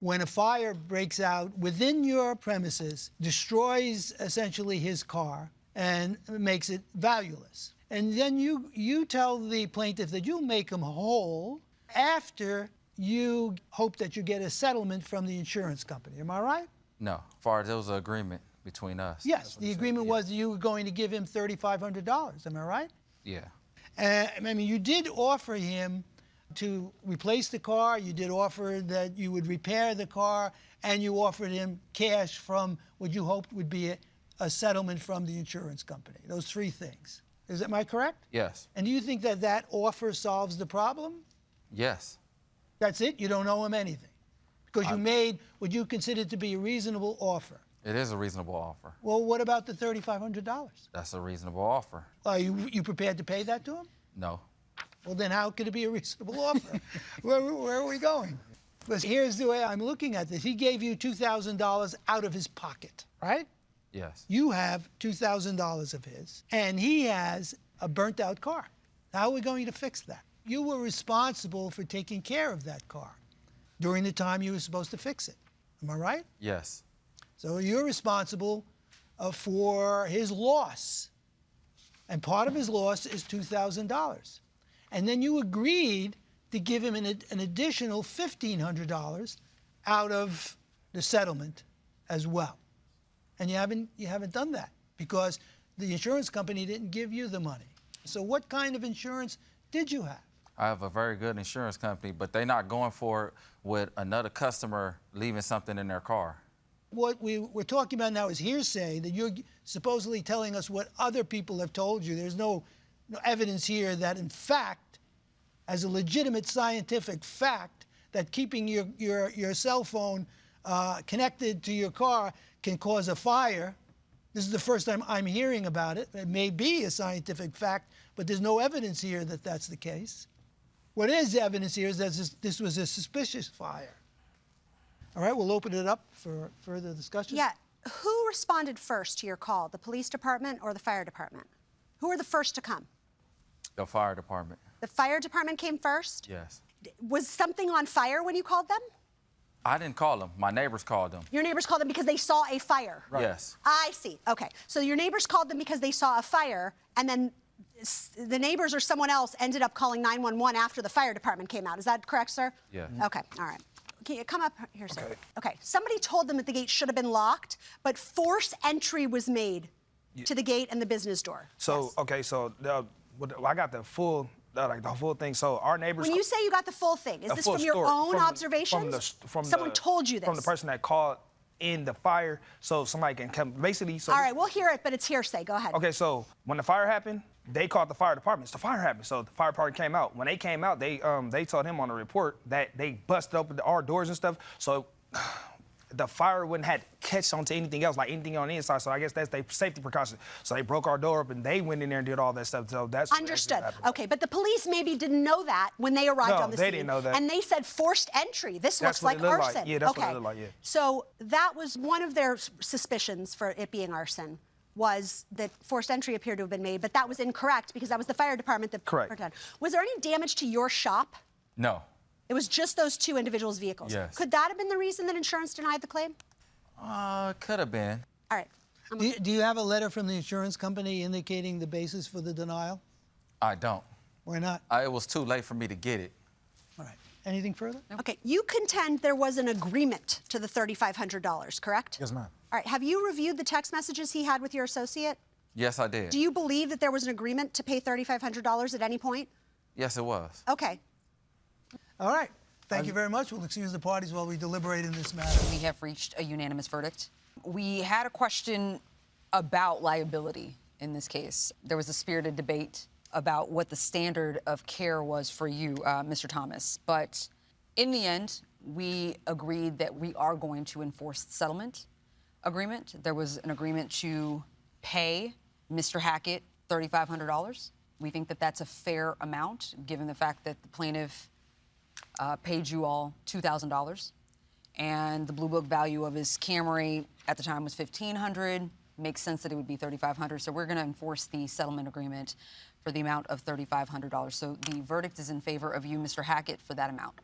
when a fire breaks out within your premises, destroys essentially his car, and makes it valueless. And then you tell the plaintiff that you'll make him whole after you hope that you get a settlement from the insurance company. Am I right? No. As far as there was an agreement between us. Yes, the agreement was you were going to give him $3,500. Am I right? Yeah. I mean, you did offer him to replace the car, you did offer that you would repair the car, and you offered him cash from what you hoped would be a settlement from the insurance company. Those three things. Am I correct? Yes. And do you think that that offer solves the problem? Yes. That's it? You don't owe him anything? Because you made what you considered to be a reasonable offer. It is a reasonable offer. Well, what about the $3,500? That's a reasonable offer. Are you prepared to pay that to him? No. Well, then how could it be a reasonable offer? Where are we going? But here's the way I'm looking at this. He gave you $2,000 out of his pocket, right? Yes. You have $2,000 of his, and he has a burnt-out car. How are we going to fix that? You were responsible for taking care of that car during the time you were supposed to fix it. Am I right? Yes. So you're responsible for his loss. And part of his loss is $2,000. And then you agreed to give him an additional $1,500 out of the settlement as well. And you haven't done that because the insurance company didn't give you the money. So what kind of insurance did you have? I have a very good insurance company, but they're not going for it with another customer leaving something in their car. What we're talking about now is hearsay, that you're supposedly telling us what other people have told you. There's no evidence here that, in fact, as a legitimate scientific fact, that keeping your cell phone connected to your car can cause a fire. This is the first time I'm hearing about it. It may be a scientific fact, but there's no evidence here that that's the case. What is evidence here is that this was a suspicious fire. All right, we'll open it up for further discussion. Yeah. Who responded first to your call, the police department or the fire department? Who were the first to come? The fire department. The fire department came first? Yes. Was something on fire when you called them? I didn't call them. My neighbors called them. Your neighbors called them because they saw a fire? Right. Yes. I see. Okay. So your neighbors called them because they saw a fire, and then the neighbors or someone else ended up calling 911 after the fire department came out. Is that correct, sir? Yeah. Okay. All right. Can you come up here, sir? Okay. Somebody told them that the gate should have been locked, but forced entry was made to the gate and the business door. So, yes. Okay, so I got the full, the full thing. So our neighbors. When you say you got the full thing, is this from your own observations? Someone told you this? From the person that called in the fire, so somebody can come, basically. So all right, we'll hear it, but it's hearsay. Go ahead. Okay, so when the fire happened, they called the fire department. So the fire happened. So the fire department came out. When they came out, they told him on the report that they busted open our doors and stuff. So the fire wouldn't have catch onto anything else, like anything on the inside. So I guess that's their safety precaution. So they broke our door up and they went in there and did all that stuff. So that's understood. Okay, but the police maybe didn't know that when they arrived on the scene. No, they didn't know that. And they said forced entry. This looks like arson. Yeah, that's what it looked like. Yeah. So that was one of their suspicions for it being arson, was that forced entry appeared to have been made, but that was incorrect because that was the fire department that. Correct. Was there any damage to your shop? No. It was just those two individuals' vehicles. Yes. Could that have been the reason that insurance denied the claim? Could have been. All right. Do you have a letter from the insurance company indicating the basis for the denial? I don't. Why not? It was too late for me to get it. All right. Anything further? Okay. You contend there was an agreement to the $3,500, correct? Yes, ma'am. All right. Have you reviewed the text messages he had with your associate? Yes, I did. Do you believe that there was an agreement to pay $3,500 at any point? Yes, it was. Okay. All right. Thank you very much. We'll excuse the parties while we deliberate in this matter. We have reached a unanimous verdict. We had a question about liability in this case. There was a spirited debate about what the standard of care was for you, Mr. Thomas. But in the end, we agreed that we are going to enforce the settlement agreement. There was an agreement to pay Mr. Hackett $3,500. We think that that's a fair amount, given the fact that the plaintiff paid you all $2,000, and the Blue Book value of his Camry at the time was $1,500. Makes sense that it would be $3,500. So we're going to enforce the settlement agreement for the amount of $3,500. So the verdict is in favor of you, Mr. Hackett, for that amount.